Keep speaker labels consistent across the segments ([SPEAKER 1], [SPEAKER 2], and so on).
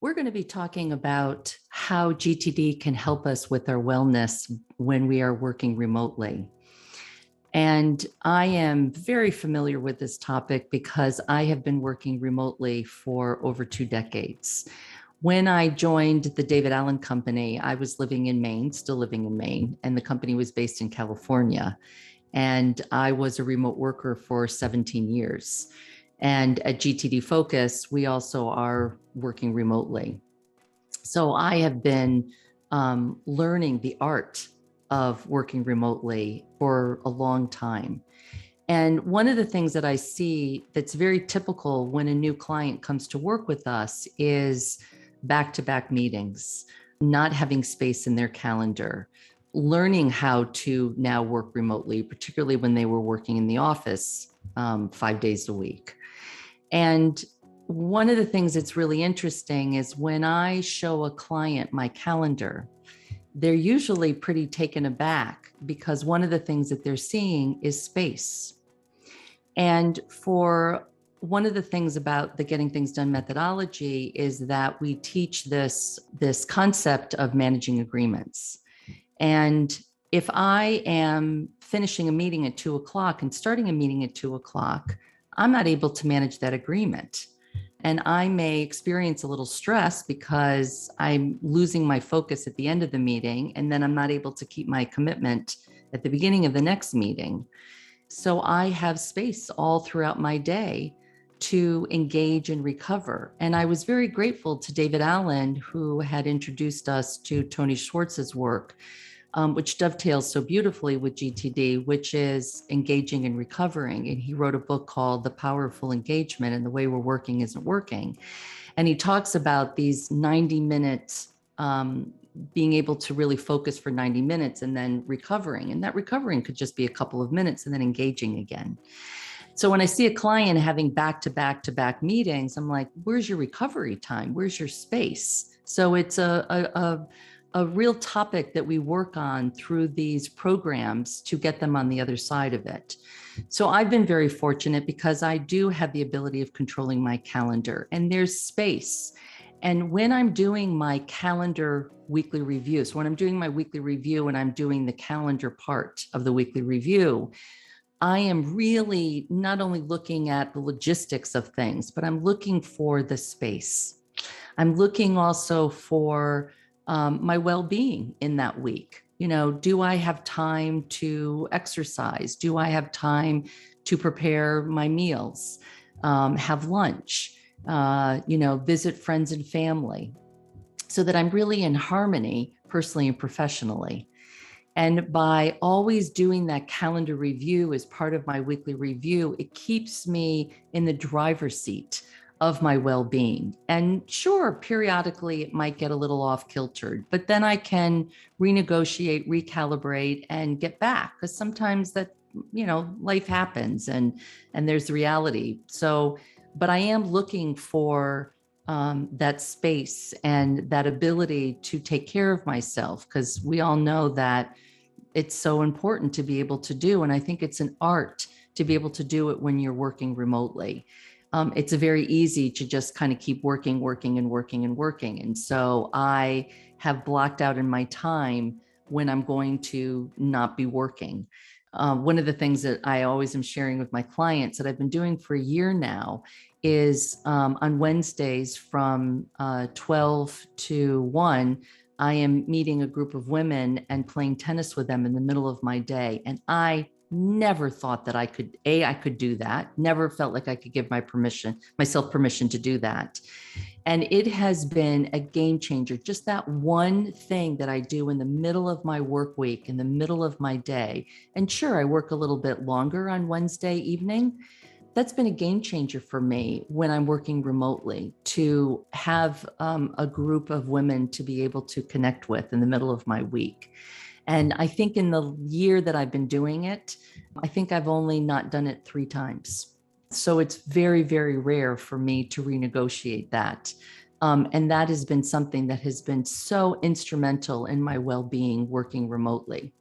[SPEAKER 1] We're going to be talking about how GTD can help us with our wellness when we are working remotely. And I am very familiar with this topic because I have been working remotely for over 2 decades. When I joined the David Allen Company, I was living in Maine, still living in Maine, and the company was based in California. And I was a remote worker for 17 years. And at GTD Focus, we also are working remotely. So I have been learning the art of working remotely for a long time. And one of the things that I see that's very typical when a new client comes to work with us is back-to-back meetings, not having space in their calendar, learning how to now work remotely, particularly when they were working in the office 5 days a week. And one of the things that's really interesting is when I show a client my calendar, they're usually pretty taken aback because one of the things that they're seeing is space. And for one of the things about the Getting Things Done methodology is that we teach this concept of managing agreements. And if I am finishing a meeting at 2:00 and starting a meeting at 2:00, I'm not able to manage that agreement. And I may experience a little stress because I'm losing my focus at the end of the meeting, and then I'm not able to keep my commitment at the beginning of the next meeting. So I have space all throughout my day to engage and recover. And I was very grateful to David Allen, who had introduced us to Tony Schwartz's work, which dovetails so beautifully with GTD, which is engaging and recovering. And he wrote a book called The Power of Full Engagement and the Way We're Working Isn't Working. And he talks about these 90 minutes, being able to really focus for 90 minutes and then recovering. And that recovering could just be a couple of minutes and then engaging again. So when I see a client having back-to-back meetings, I'm like, where's your recovery time? Where's your space? So it's a real topic that we work on through these programs to get them on the other side of it. So I've been very fortunate because I do have the ability of controlling my calendar and there's space. And when I'm doing my calendar weekly review, so when I'm doing my weekly review and I'm doing the calendar part of the weekly review, I am really not only looking at the logistics of things, but I'm looking for the space. I'm looking also for my well-being in that week. Do I have time to exercise? Do I have time to prepare my meals, have lunch, visit friends and family, so that I'm really in harmony personally and professionally. And by always doing that calendar review as part of my weekly review, it keeps me in the driver's seat of my well-being. And sure, periodically it might get a little off-kiltered, but then I can renegotiate, recalibrate, and get back, because sometimes that, life happens and there's the reality. So, but I am looking for that space and that ability to take care of myself, because we all know that it's so important to be able to do. And I think it's an art to be able to do it when you're working remotely. It's very easy to just kind of keep working. And so I have blocked out in my time when I'm going to not be working. One of the things that I always am sharing with my clients that I've been doing for a year now is on Wednesdays from 12 to 1, I am meeting a group of women and playing tennis with them in the middle of my day. And I never thought that I could do that. Never felt like I could give myself permission to do that. And it has been a game changer. Just that one thing that I do in the middle of my work week, in the middle of my day. And sure, I work a little bit longer on Wednesday evening. That's been a game changer for me when I'm working remotely, to have a group of women to be able to connect with in the middle of my week. And I think in the year that I've been doing it, I think I've only not done it 3 times. So it's very, very rare for me to renegotiate that. And that has been something that has been so instrumental in my well-being working remotely.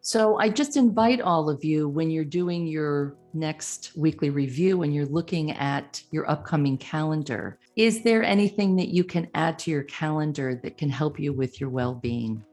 [SPEAKER 1] So I just invite all of you, when you're doing your next weekly review and you're looking at your upcoming calendar, is there anything that you can add to your calendar that can help you with your well-being?